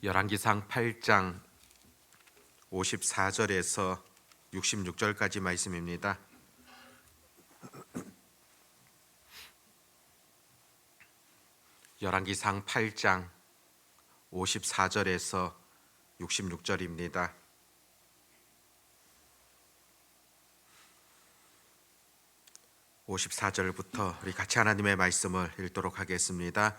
열왕기상 8장 54절에서 66절까지 말씀입니다. 열왕기상 8장 54절에서 66절입니다. (54절부터) 우리 같이 하나님의 말씀을 읽도록 하겠습니다.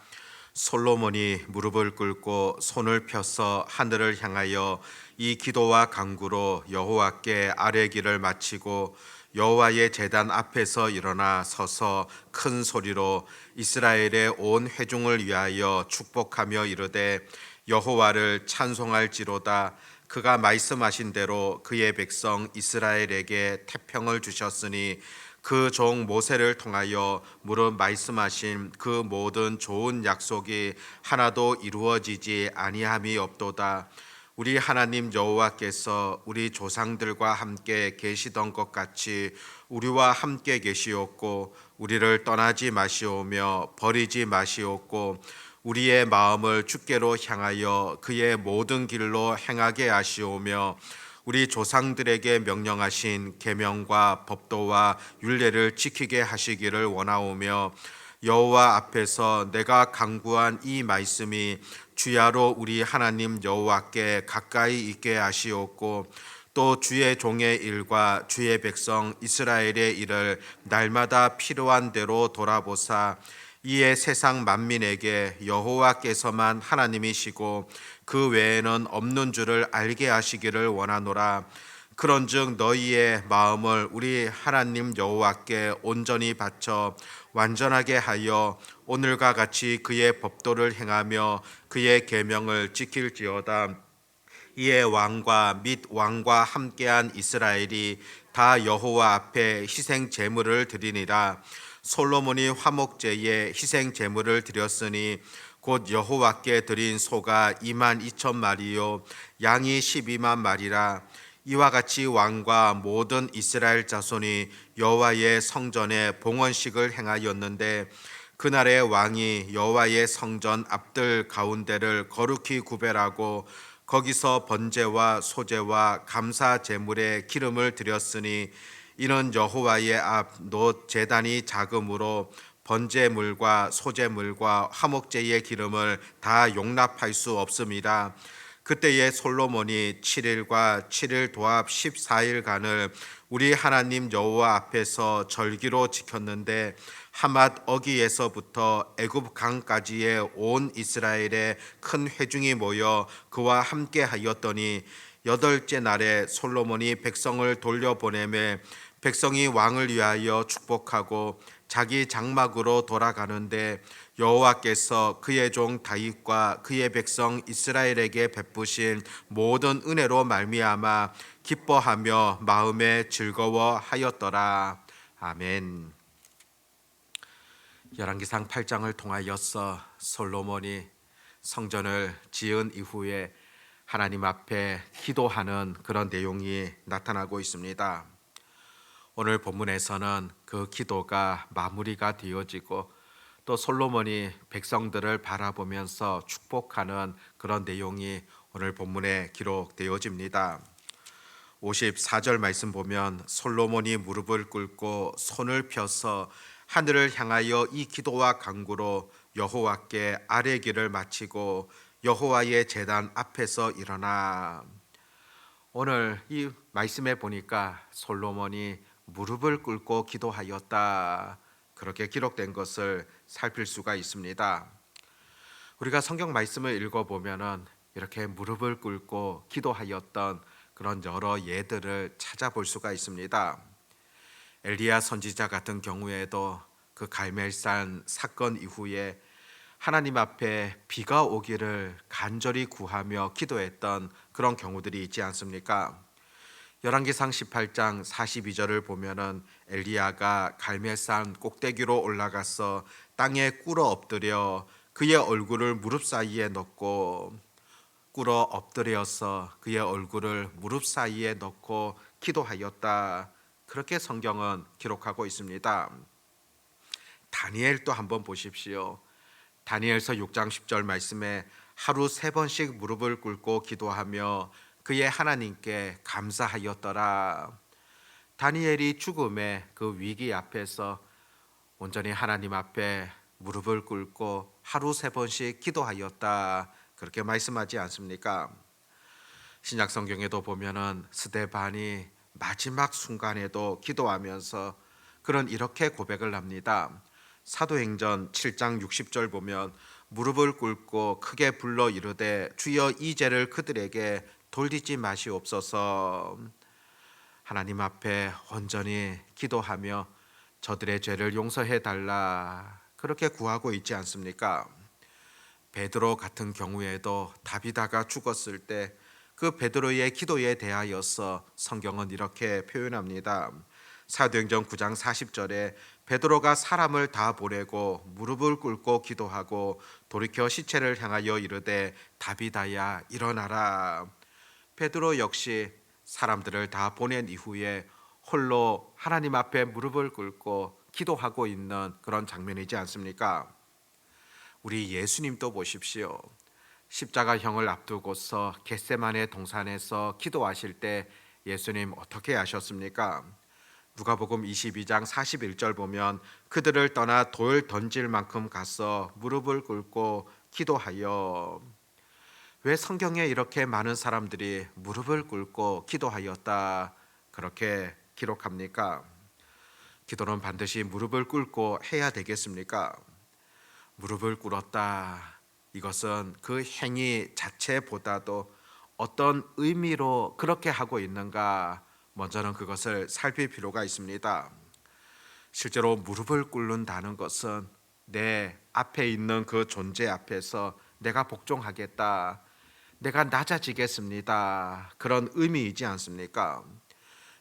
솔로몬이 무릎을 꿇고 손을 펴서 하늘을 향하여 이 기도와 간구로 여호와께 아뢰기를 마치고 여호와의 제단 앞에서 일어나 서서 큰 소리로 이스라엘의 온 회중을 위하여 축복하며 이르되 여호와를 찬송할지로다. 그가 말씀하신 대로 그의 백성 이스라엘에게 태평을 주셨으니 그 종 모세를 통하여 무릇 말씀하신 그 모든 좋은 약속이 하나도 이루어지지 아니함이 없도다. 우리 하나님 여호와께서 우리 조상들과 함께 계시던 것 같이 우리와 함께 계시옵고 우리를 떠나지 마시오며 버리지 마시옵고 우리의 마음을 주께로 향하여 그의 모든 길로 행하게 하시오며 우리 조상들에게 명령하신 계명과 법도와 율례를 지키게 하시기를 원하오며 여호와 앞에서 내가 간구한 이 말씀이 주야로 우리 하나님 여호와께 가까이 있게 하시옵고 또 주의 종의 일과 주의 백성 이스라엘의 일을 날마다 필요한 대로 돌아보사 이에 세상 만민에게 여호와께서만 하나님이시고 그 외에는 없는 줄을 알게 하시기를 원하노라. 그런즉 너희의 마음을 우리 하나님 여호와께 온전히 바쳐 완전하게 하여 오늘과 같이 그의 법도를 행하며 그의 계명을 지킬지어다. 이에 왕과 및 왕과 함께한 이스라엘이 다 여호와 앞에 희생 제물을 드리니라. 솔로몬이 화목제에 희생 제물을 드렸으니 곧 여호와께 드린 소가 22,000마리요 양이 12만 마리라. 이와 같이 왕과 모든 이스라엘 자손이 여호와의 성전에 봉헌식을 행하였는데 그날의 왕이 여호와의 성전 앞들 가운데를 거룩히 구별하고 거기서 번제와 소제와 감사 제물에 기름을 드렸으니 이는 여호와의 앞 놋 제단이 작음으로 번제물과 소제물과 화목제의 기름을 다 용납할 수 없음이라. 그때에 솔로몬이 7일과 7일 도합 14일간을 우리 하나님 여호와 앞에서 절기로 지켰는데 하맛 어기에서부터 애굽 강까지의 온 이스라엘의 큰 회중이 모여 그와 함께 하였더니 여덟째 날에 솔로몬이 백성을 돌려보내매 백성이 왕을 위하여 축복하고 자기 장막으로 돌아가는데 여호와께서 그의 종 다윗과 그의 백성 이스라엘에게 베푸신 모든 은혜로 말미암아 기뻐하며 마음에 즐거워하였더라. 아멘. 열왕기상 8장을 통하여서 솔로몬이 성전을 지은 이후에 하나님 앞에 기도하는 그런 내용이 나타나고 있습니다. 오늘 본문에서는 그 기도가 마무리가 되어지고 또 솔로몬이 백성들을 바라보면서 축복하는 그런 내용이 오늘 본문에 기록되어집니다. 54절 말씀 보면 솔로몬이 무릎을 꿇고 손을 펴서 하늘을 향하여 이 기도와 간구로 여호와께 아뢰기를 마치고 여호와의 제단 앞에서 일어나. 오늘 이 말씀에 보니까 솔로몬이 무릎을 꿇고 기도하였다, 그렇게 기록된 것을 살필 수가 있습니다. 우리가 성경 말씀을 읽어보면은 이렇게 무릎을 꿇고 기도하였던 그런 여러 예들을 찾아볼 수가 있습니다. 엘리야 선지자 같은 경우에도 그 갈멜산 사건 이후에 하나님 앞에 비가 오기를 간절히 구하며 기도했던 그런 경우들이 있지 않습니까? 열왕기상 18장 42절을 보면은 엘리야가 갈멜산 꼭대기로 올라가서 땅에 꿇어 엎드려 그의 얼굴을 무릎 사이에 넣고 꿇어 엎드려서 그의 얼굴을 무릎 사이에 넣고 기도하였다, 그렇게 성경은 기록하고 있습니다. 다니엘도 한번 보십시오. 다니엘서 6장 10절 말씀에 하루 3번씩 무릎을 꿇고 기도하며 그의 하나님께 감사하였더라. 다니엘이 죽음의 그 위기 앞에서 온전히 하나님 앞에 무릎을 꿇고 하루 3번씩 기도하였다. 그렇게 말씀하지 않습니까? 신약 성경에도 보면은 스데반이 마지막 순간에도 기도하면서 그런 이렇게 고백을 합니다. 사도행전 7장 60절 보면 무릎을 꿇고 크게 불러 이르되 주여 이 죄를 그들에게 돌리지 마시옵소서. 하나님 앞에 온전히 기도하며 저들의 죄를 용서해 달라 그렇게 구하고 있지 않습니까? 베드로 같은 경우에도 다비다가 죽었을 때 그 베드로의 기도에 대하여서 성경은 이렇게 표현합니다. 사도행전 9장 40절에 베드로가 사람을 다 보내고 무릎을 꿇고 기도하고 돌이켜 시체를 향하여 이르되 다비다야 일어나라. 베드로 역시 사람들을 다 보낸 이후에 홀로 하나님 앞에 무릎을 꿇고 기도하고 있는 그런 장면이지 않습니까? 우리 예수님도 보십시오. 십자가형을 앞두고서 겟세마네 동산에서 기도하실 때 예수님 어떻게 하셨습니까? 누가복음 22장 41절 보면 그들을 떠나 돌 던질 만큼 가서 무릎을 꿇고 기도하여. 왜 성경에 이렇게 많은 사람들이 무릎을 꿇고 기도하였다 그렇게 기록합니까? 기도는 반드시 무릎을 꿇고 해야 되겠습니까? 무릎을 꿇었다. 이것은 그 행위 자체보다도 어떤 의미로 그렇게 하고 있는가 먼저는 그것을 살필 필요가 있습니다. 실제로 무릎을 꿇는다는 것은 내 앞에 있는 그 존재 앞에서 내가 복종하겠다, 내가 낮아지겠습니다, 그런 의미이지 않습니까?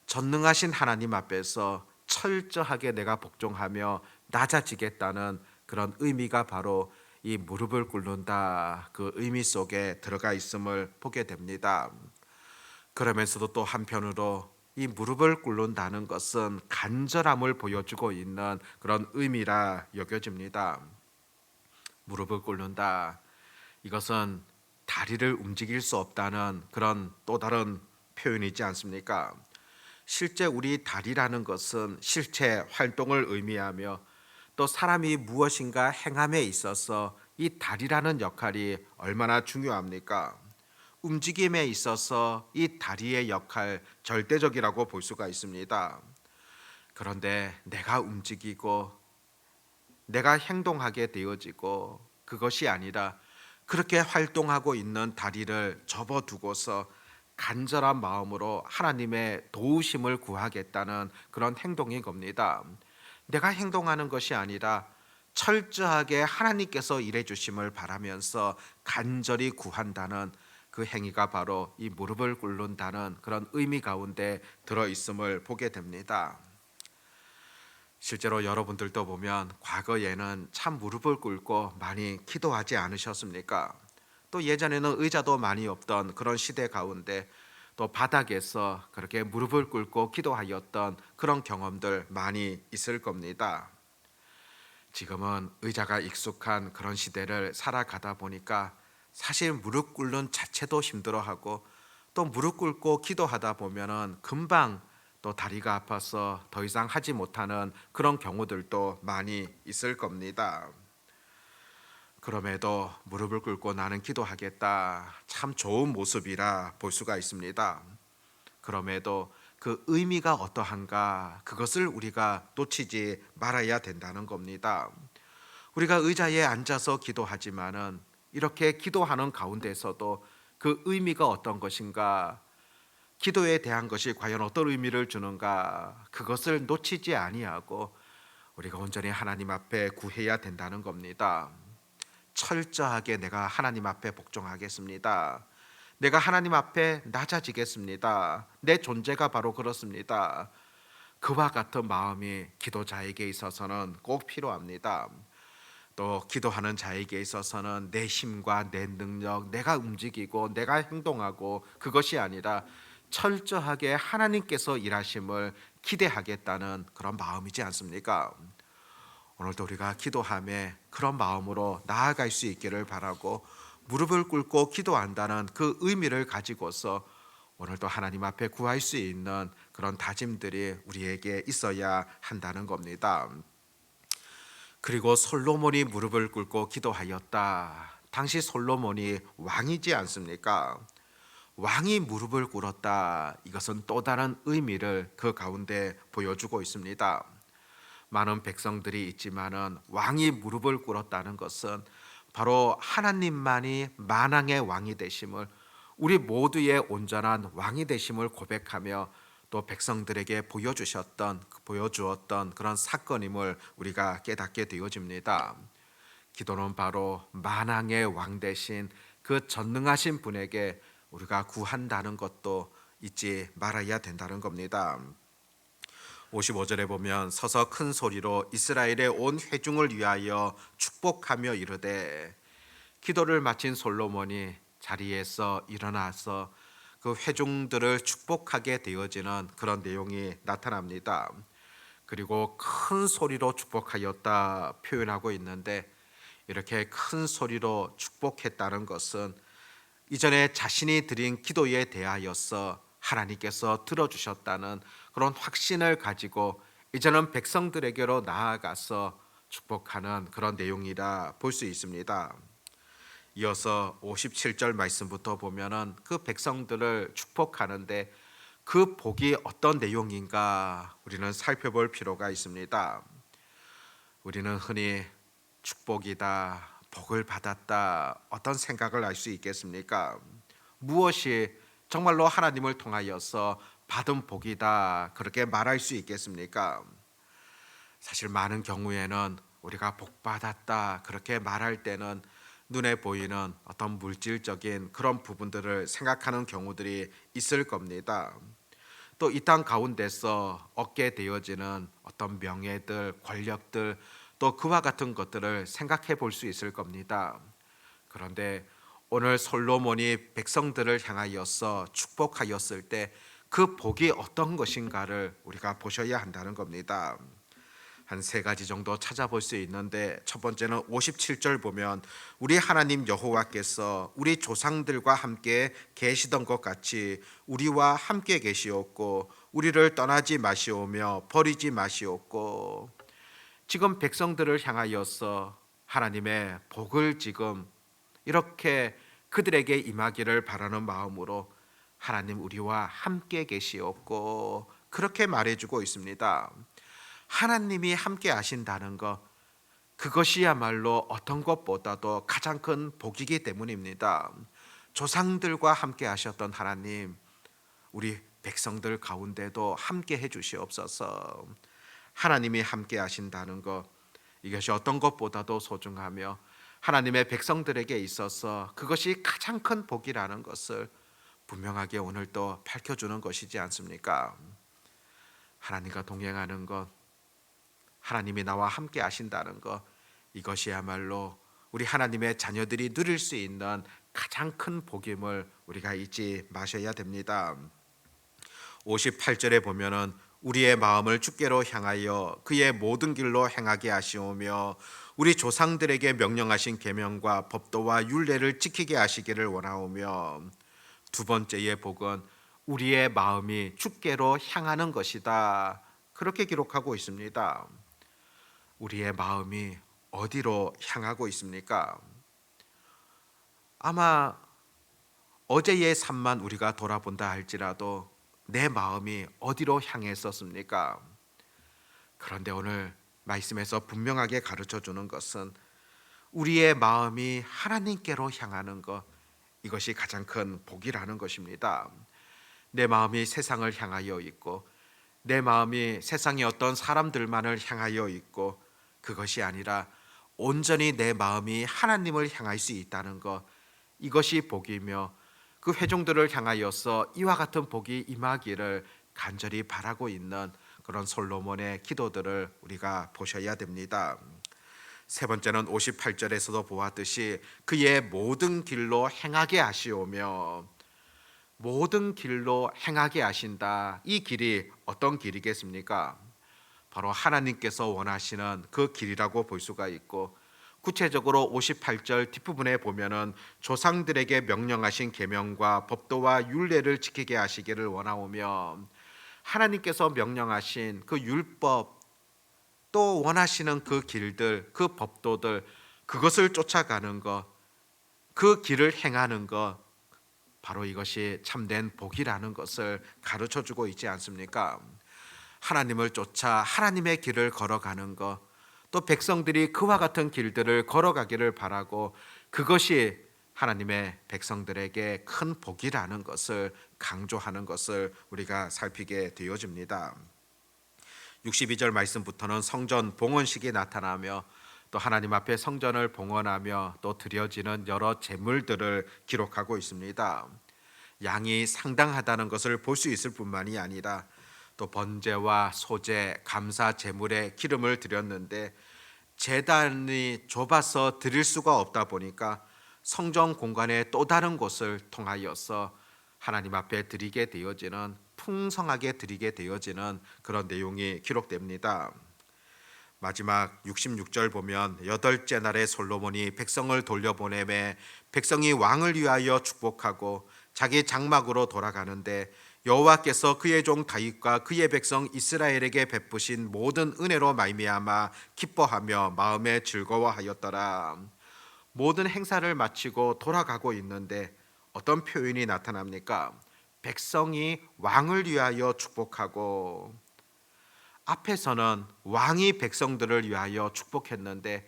전능하신 하나님 앞에서 철저하게 내가 복종하며 낮아지겠다는 그런 의미가 바로 이 무릎을 꿇는다 그 의미 속에 들어가 있음을 보게 됩니다. 그러면서도 또 한편으로 이 무릎을 꿇는다는 것은 간절함을 보여주고 있는 그런 의미라 여겨집니다. 무릎을 꿇는다. 이것은 다리를 움직일 수 없다는 그런 또 다른 표현이지 않습니까? 실제 우리 다리라는 것은 실체 활동을 의미하며 또 사람이 무엇인가 행함에 있어서 이 다리라는 역할이 얼마나 중요합니까? 움직임에 있어서 이 다리의 역할 절대적이라고 볼 수가 있습니다. 그런데 내가 움직이고 내가 행동하게 되어지고 그것이 아니라 그렇게 활동하고 있는 다리를 접어두고서 간절한 마음으로 하나님의 도우심을 구하겠다는 그런 행동인 겁니다. 내가 행동하는 것이 아니라 철저하게 하나님께서 일해 주심을 바라면서 간절히 구한다는 그 행위가 바로 이 무릎을 꿇는다는 그런 의미 가운데 들어 있음을 보게 됩니다. 실제로 여러분들도 보면 과거에는 참 무릎을 꿇고 많이 기도하지 않으셨습니까? 또 예전에는 의자도 많이 없던 그런 시대 가운데 또 바닥에서 그렇게 무릎을 꿇고 기도하였던 그런 경험들 많이 있을 겁니다. 지금은 의자가 익숙한 그런 시대를 살아가다 보니까 사실 무릎 꿇는 자체도 힘들어하고 또 무릎 꿇고 기도하다 보면은 금방 또 다리가 아파서 더 이상 하지 못하는 그런 경우들도 많이 있을 겁니다. 그럼에도 무릎을 꿇고 나는 기도하겠다. 참 좋은 모습이라 볼 수가 있습니다. 그럼에도 그 의미가 어떠한가 그것을 우리가 놓치지 말아야 된다는 겁니다. 우리가 의자에 앉아서 기도하지만은 이렇게 기도하는 가운데서도 그 의미가 어떤 것인가, 기도에 대한 것이 과연 어떤 의미를 주는가 그것을 놓치지 아니하고 우리가 온전히 하나님 앞에 구해야 된다는 겁니다. 철저하게 내가 하나님 앞에 복종하겠습니다. 내가 하나님 앞에 낮아지겠습니다. 내 존재가 바로 그렇습니다. 그와 같은 마음이 기도자에게 있어서는 꼭 필요합니다. 또 기도하는 자에게 있어서는 내 힘과 내 능력, 내가 움직이고 내가 행동하고 그것이 아니라 철저하게 하나님께서 일하심을 기대하겠다는 그런 마음이지 않습니까? 오늘도 우리가 기도함에 그런 마음으로 나아갈 수 있기를 바라고 무릎을 꿇고 기도한다는 그 의미를 가지고서 오늘도 하나님 앞에 구할 수 있는 그런 다짐들이 우리에게 있어야 한다는 겁니다. 그리고 솔로몬이 무릎을 꿇고 기도하였다. 당시 솔로몬이 왕이지 않습니까? 왕이 무릎을 꿇었다. 이것은 또 다른 의미를 그 가운데 보여주고 있습니다. 많은 백성들이 있지만은 왕이 무릎을 꿇었다는 것은 바로 하나님만이 만왕의 왕이 되심을, 우리 모두의 온전한 왕이 되심을 고백하며 또 백성들에게 보여주었던 그런 사건임을 우리가 깨닫게 되어집니다. 기도는 바로 만왕의 왕 되신 그 전능하신 분에게 우리가 구한다는 것도 잊지 말아야 된다는 겁니다. 55절에 보면 서서 큰 소리로 이스라엘의 온 회중을 위하여 축복하며 이르되, 기도를 마친 솔로몬이 자리에서 일어나서 그 회중들을 축복하게 되어지는 그런 내용이 나타납니다. 그리고 큰 소리로 축복하였다 표현하고 있는데, 이렇게 큰 소리로 축복했다는 것은 이전에 자신이 드린 기도에 대하여서 하나님께서 들어주셨다는 그런 확신을 가지고 이제는 백성들에게로 나아가서 축복하는 그런 내용이라 볼 수 있습니다. 이어서 57절 말씀부터 보면은 그 백성들을 축복하는데 그 복이 어떤 내용인가 우리는 살펴볼 필요가 있습니다. 우리는 흔히 축복이다, 복을 받았다, 어떤 생각을 할 수 있겠습니까? 무엇이 정말로 하나님을 통하여서 받은 복이다 그렇게 말할 수 있겠습니까? 사실 많은 경우에는 우리가 복 받았다 그렇게 말할 때는 눈에 보이는 어떤 물질적인 그런 부분들을 생각하는 경우들이 있을 겁니다. 또 이 땅 가운데서 얻게 되어지는 어떤 명예들, 권력들, 또 그와 같은 것들을 생각해 볼 수 있을 겁니다. 그런데 오늘 솔로몬이 백성들을 향하여서 축복하였을 때 그 복이 어떤 것인가를 우리가 보셔야 한다는 겁니다. 한 세 가지 정도 찾아볼 수 있는데, 첫 번째는 57절 보면 우리 하나님 여호와께서 우리 조상들과 함께 계시던 것 같이 우리와 함께 계시옵고 우리를 떠나지 마시오며 버리지 마시옵고, 지금 백성들을 향하여서 하나님의 복을 지금 이렇게 그들에게 임하기를 바라는 마음으로 하나님 우리와 함께 계시옵고 그렇게 말해주고 있습니다. 하나님이 함께 하신다는 것, 그것이야말로 어떤 것보다도 가장 큰 복이기 때문입니다. 조상들과 함께 하셨던 하나님, 우리 백성들 가운데도 함께 해주시옵소서. 하나님이 함께 하신다는 것, 이것이 어떤 것보다도 소중하며 하나님의 백성들에게 있어서 그것이 가장 큰 복이라는 것을 분명하게 오늘 또 밝혀주는 것이지 않습니까? 하나님과 동행하는 것, 하나님이 나와 함께 하신다는 것, 이것이야말로 우리 하나님의 자녀들이 누릴 수 있는 가장 큰 복임을 우리가 잊지 마셔야 됩니다. 58절에 보면은 우리의 마음을 주께로 향하여 그의 모든 길로 행하게 하시오며 우리 조상들에게 명령하신 계명과 법도와 율례를 지키게 하시기를 원하오며, 두 번째의 복은 우리의 마음이 주께로 향하는 것이다 그렇게 기록하고 있습니다. 우리의 마음이 어디로 향하고 있습니까? 아마 어제의 삶만 우리가 돌아본다 할지라도 내 마음이 어디로 향했었습니까? 그런데 오늘 말씀에서 분명하게 가르쳐 주는 것은 우리의 마음이 하나님께로 향하는 것, 이것이 가장 큰 복이라는 것입니다. 내 마음이 세상을 향하여 있고 내 마음이 세상의 어떤 사람들만을 향하여 있고 그것이 아니라 온전히 내 마음이 하나님을 향할 수 있다는 것, 이것이 복이며 그 회중들을 향하여서 이와 같은 복이 임하기를 간절히 바라고 있는 그런 솔로몬의 기도들을 우리가 보셔야 됩니다. 세 번째는 58절에서도 보았듯이 그의 모든 길로 행하게 하시오며, 모든 길로 행하게 하신다. 이 길이 어떤 길이겠습니까? 바로 하나님께서 원하시는 그 길이라고 볼 수가 있고, 구체적으로 58절 뒷부분에 보면은 조상들에게 명령하신 계명과 법도와 율례를 지키게 하시기를 원하오며, 하나님께서 명령하신 그 율법, 또 원하시는 그 길들, 그 법도들, 그것을 쫓아가는 것, 그 길을 행하는 것, 바로 이것이 참된 복이라는 것을 가르쳐 주고 있지 않습니까? 하나님을 쫓아 하나님의 길을 걸어가는 것, 또 백성들이 그와 같은 길들을 걸어가기를 바라고, 그것이 하나님의 백성들에게 큰 복이라는 것을 강조하는 것을 우리가 살피게 되어집니다. 62절 말씀부터는 성전 봉헌식이 나타나며, 또 하나님 앞에 성전을 봉헌하며 또 드려지는 여러 제물들을 기록하고 있습니다. 양이 상당하다는 것을 볼 수 있을 뿐만이 아니라, 또 번제와 소제, 감사 제물에 기름을 드렸는데 제단이 좁아서 드릴 수가 없다 보니까 성전 공간의 또 다른 곳을 통하여서 하나님 앞에 드리게 되어지는, 풍성하게 드리게 되어지는 그런 내용이 기록됩니다. 마지막 66절 보면, 여덟째 날에 솔로몬이 백성을 돌려보내매 백성이 왕을 위하여 축복하고 자기 장막으로 돌아가는데, 여호와께서 그의 종 다윗과 그의 백성 이스라엘에게 베푸신 모든 은혜로 말미암아 기뻐하며 마음에 즐거워하였더라. 모든 행사를 마치고 돌아가고 있는데 어떤 표현이 나타납니까? 백성이 왕을 위하여 축복하고, 앞에서는 왕이 백성들을 위하여 축복했는데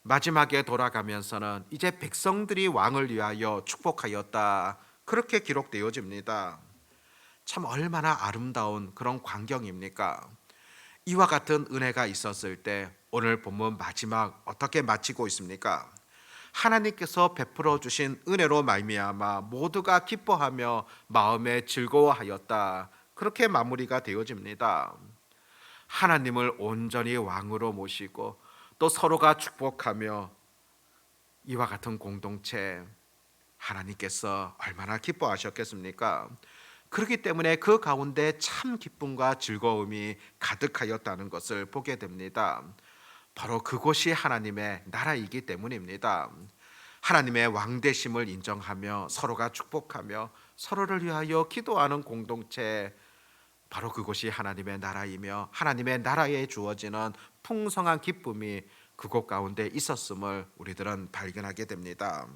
마지막에 돌아가면서는 이제 백성들이 왕을 위하여 축복하였다, 그렇게 기록되어집니다. 참 얼마나 아름다운 그런 광경입니까? 이와 같은 은혜가 있었을 때 오늘 본문 마지막 어떻게 마치고 있습니까? 하나님께서 베풀어 주신 은혜로 말미암아 모두가 기뻐하며 마음에 즐거워하였다, 그렇게 마무리가 되어집니다. 하나님을 온전히 왕으로 모시고 또 서로가 축복하며 이와 같은 공동체, 하나님께서 얼마나 기뻐하셨겠습니까? 그렇기 때문에 그 가운데 참 기쁨과 즐거움이 가득하였다는 것을 보게 됩니다. 바로 그곳이 하나님의 나라이기 때문입니다. 하나님의 왕되심을 인정하며 서로가 축복하며 서로를 위하여 기도하는 공동체, 바로 그곳이 하나님의 나라이며 하나님의 나라에 주어지는 풍성한 기쁨이 그곳 가운데 있었음을 우리들은 발견하게 됩니다.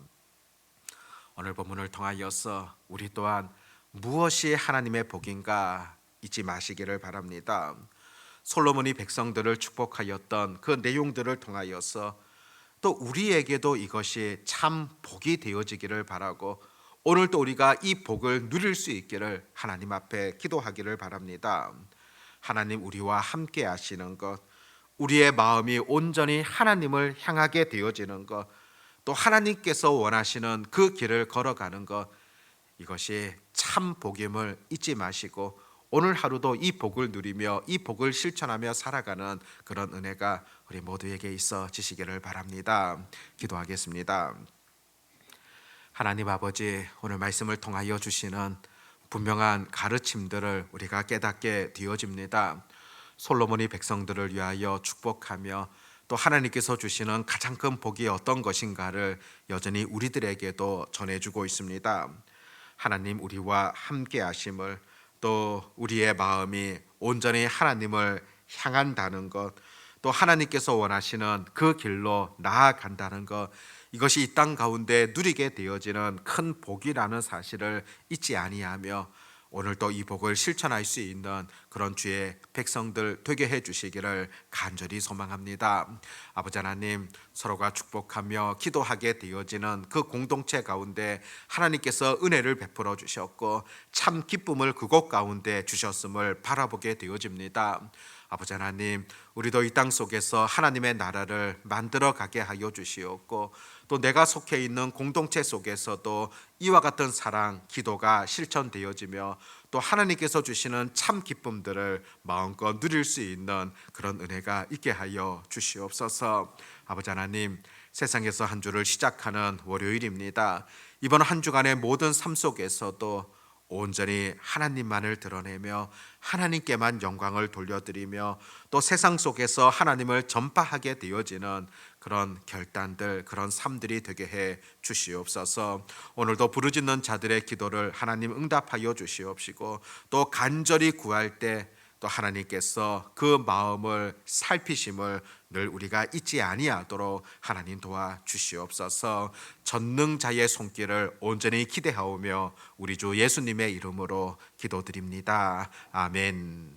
오늘 본문을 통하여서 우리 또한 무엇이 하나님의 복인가 잊지 마시기를 바랍니다. 솔로몬이 백성들을 축복하였던 그 내용들을 통하여서 또 우리에게도 이것이 참 복이 되어지기를 바라고, 오늘도 우리가 이 복을 누릴 수 있기를 하나님 앞에 기도하기를 바랍니다. 하나님 우리와 함께 하시는 것, 우리의 마음이 온전히 하나님을 향하게 되어지는 것, 또 하나님께서 원하시는 그 길을 걸어가는 것, 이것이 참 복임을 잊지 마시고 오늘 하루도 이 복을 누리며 이 복을 실천하며 살아가는 그런 은혜가 우리 모두에게 있어지시기를 바랍니다. 기도하겠습니다. 하나님 아버지, 오늘 말씀을 통하여 주시는 분명한 가르침들을 우리가 깨닫게 되어집니다. 솔로몬이 백성들을 위하여 축복하며 또 하나님께서 주시는 가장 큰 복이 어떤 것인가를 여전히 우리들에게도 전해주고 있습니다. 하나님 우리와 함께 하심을, 또 우리의 마음이 온전히 하나님을 향한다는 것, 또 하나님께서 원하시는 그 길로 나아간다는 것, 이것이 이 땅 가운데 누리게 되어지는 큰 복이라는 사실을 잊지 아니하며 오늘도 이 복을 실천할 수 있는 그런 주의 백성들 되게 해 주시기를 간절히 소망합니다. 아버지 하나님, 서로가 축복하며 기도하게 되어지는 그 공동체 가운데 하나님께서 은혜를 베풀어 주셨고 참 기쁨을 그곳 가운데 주셨음을 바라보게 되어집니다. 아버지 하나님, 우리도 이 땅 속에서 하나님의 나라를 만들어 가게 하여 주시옵고, 또 내가 속해 있는 공동체 속에서도 이와 같은 사랑, 기도가 실천되어지며 또 하나님께서 주시는 참 기쁨들을 마음껏 누릴 수 있는 그런 은혜가 있게 하여 주시옵소서. 아버지 하나님, 세상에서 한 주를 시작하는 월요일입니다. 이번 한 주간의 모든 삶 속에서도 온전히 하나님만을 드러내며 하나님께만 영광을 돌려드리며 또 세상 속에서 하나님을 전파하게 되어지는 그런 결단들, 그런 삶들이 되게 해 주시옵소서. 오늘도 부르짖는 자들의 기도를 하나님 응답하여 주시옵시고 또 간절히 구할 때 또 하나님께서 그 마음을 살피심을 늘 우리가 잊지 아니하도록 하나님 도와 주시옵소서. 전능자의 손길을 온전히 기대하오며 우리 주 예수님의 이름으로 기도드립니다. 아멘.